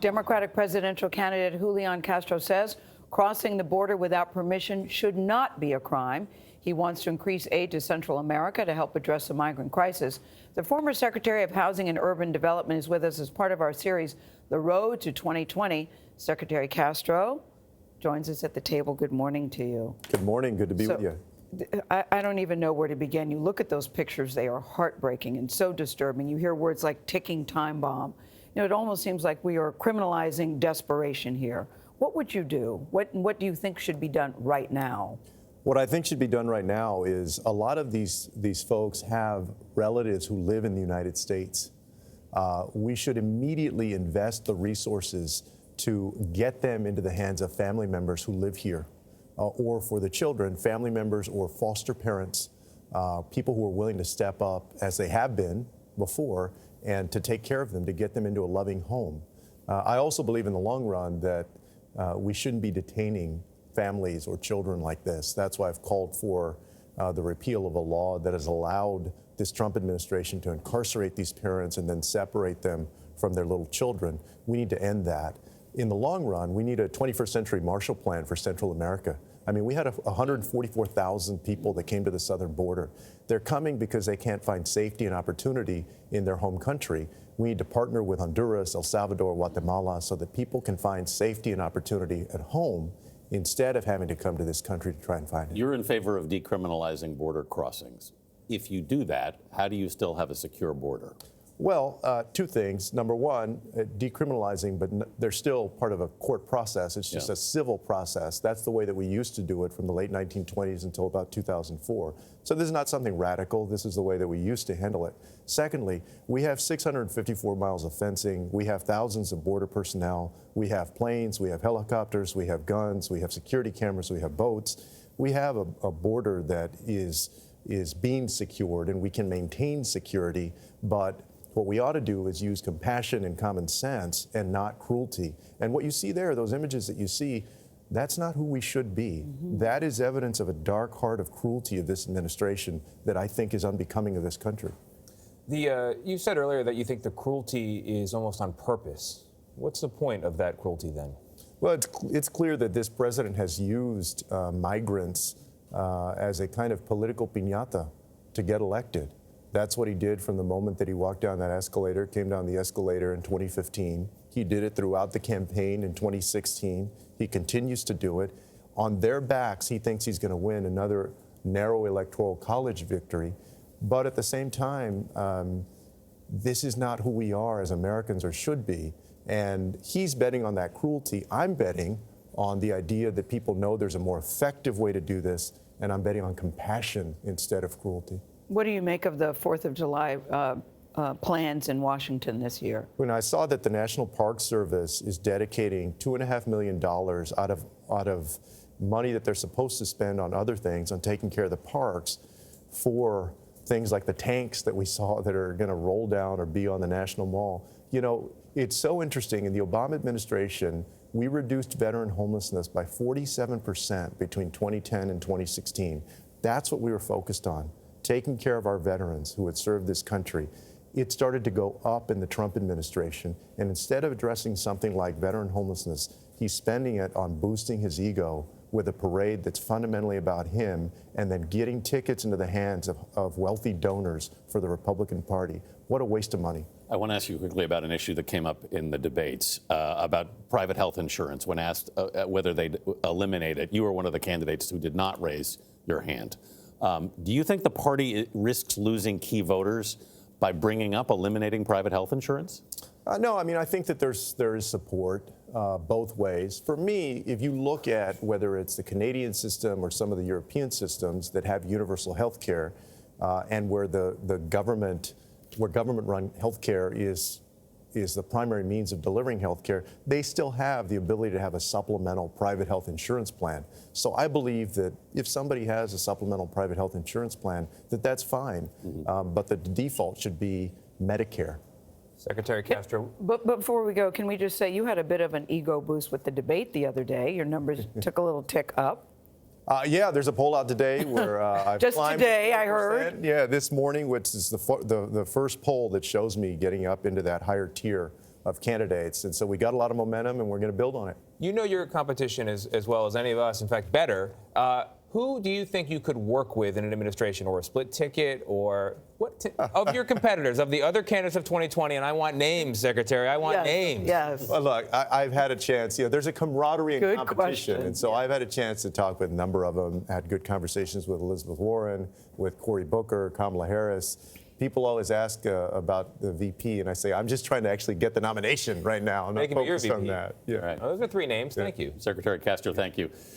Democratic presidential candidate Julián Castro says crossing the border without permission should not be a crime. He wants to increase aid to Central America to help address the migrant crisis. The former Secretary of Housing and Urban Development is with us as part of our series, The Road to 2020. Secretary Castro joins us at the table. Good morning to you. Good morning. Good to be with you. I don't even know where to begin. You look at those pictures, they are heartbreaking and so disturbing. You hear words like ticking time bomb. You know, it almost seems like we are criminalizing desperation here. What would you do? What do you think should be done right now? What I think should be done right now is a lot of these folks have relatives who live in the United States. We should immediately invest the resources to get them into the hands of family members who live here, or for the children, family members or foster parents, people who are willing to step up as they have been before and to take care of them, to get them into a loving home. I also believe in the long run that we shouldn't be detaining families or children like this. That's why I've called for the repeal of a law that has allowed this Trump administration to incarcerate these parents and then separate them from their little children. We need to end that. In the long run, we need a 21st century Marshall Plan for Central America. I mean, we had 144,000 people that came to the southern border. They're coming because they can't find safety and opportunity in their home country. We need to partner with Honduras, El Salvador, Guatemala, so that people can find safety and opportunity at home instead of having to come to this country to try and find it. You're in favor of decriminalizing border crossings. If you do that, how do you still have a secure border? Well, two things. Number one, decriminalizing, but they're still part of a court process. It's just a civil process. That's the way that we used to do it from the late 1920s until about 2004. So this is not something radical. This is the way that we used to handle it. Secondly, we have 654 miles of fencing. We have thousands of border personnel. We have planes. We have helicopters. We have guns. We have security cameras. We have boats. We have a border that is being secured, and we can maintain security, but what we ought to do is use compassion and common sense and not cruelty. And what you see there, those images that you see, that's not who we should be. Mm-hmm. That is evidence of a dark heart of cruelty of this administration that I think is unbecoming of this country. You said earlier that you think the cruelty is almost on purpose. What's the point of that cruelty then? Well, it's clear that this president has used migrants as a kind of political piñata to get elected. That's what he did from the moment that he walked down that escalator, came down the escalator in 2015. He did it throughout the campaign in 2016. He continues to do it. On their backs, he thinks he's going to win another narrow electoral college victory. But at the same time, this is not who we are as Americans, or should be. And he's betting on that cruelty. I'm betting on the idea that people know there's a more effective way to do this, and I'm betting on compassion instead of cruelty. What do you make of the 4th of July plans in Washington this year? When I saw that the National Park Service is dedicating $2.5 million out of money that they're supposed to spend on other things, on taking care of the parks, for things like the tanks that we saw that are going to roll down or be on the National Mall. You know, it's so interesting. In the Obama administration, we reduced veteran homelessness by 47% between 2010 and 2016. That's what we were focused on, taking care of our veterans who had served this country. It started to go up in the Trump administration, and instead of addressing something like veteran homelessness, he's spending it on boosting his ego with a parade that's fundamentally about him, and then getting tickets into the hands of wealthy donors for the Republican Party. What a waste of money. I want to ask you quickly about an issue that came up in the debates about private health insurance. When asked whether they'd eliminate it, you were one of the candidates who did not raise your hand. Do you think the party risks losing key voters by bringing up eliminating private health insurance? No, I mean, I think that there is support both ways. For me, if you look at whether it's the Canadian system or some of the European systems that have universal health care, and where government-run health care is the primary means of delivering health care, they still have the ability to have a supplemental private health insurance plan. So I believe that if somebody has a supplemental private health insurance plan, that's fine. Mm-hmm. But the default should be Medicare. Secretary Castro. But before we go, can we just say you had a bit of an ego boost with the debate the other day. Your numbers took a little tick up. Yeah, there's a poll out today where I've just climbed today, 4%. I heard. Yeah, this morning, which is the first poll that shows me getting up into that higher tier of candidates. And so we got a lot of momentum, and we're going to build on it. You know your competition as well as any of us, in fact, better. Who do you think you could work with in an administration, or a split ticket, or what of your competitors, of the other candidates of 2020? And I want names, Secretary. I want names. Yes. Well, look, I've had a chance. There's a camaraderie and Good competition, question. and so I've had a chance to talk with a number of them. Had good conversations with Elizabeth Warren, with Cory Booker, Kamala Harris. People always ask about the VP, and I say, I'm just trying to actually get the nomination right now. I'm not Making me your focused on VP. that. Yeah. Right. Those are 3 names. Thank you. Secretary Castro, thank you.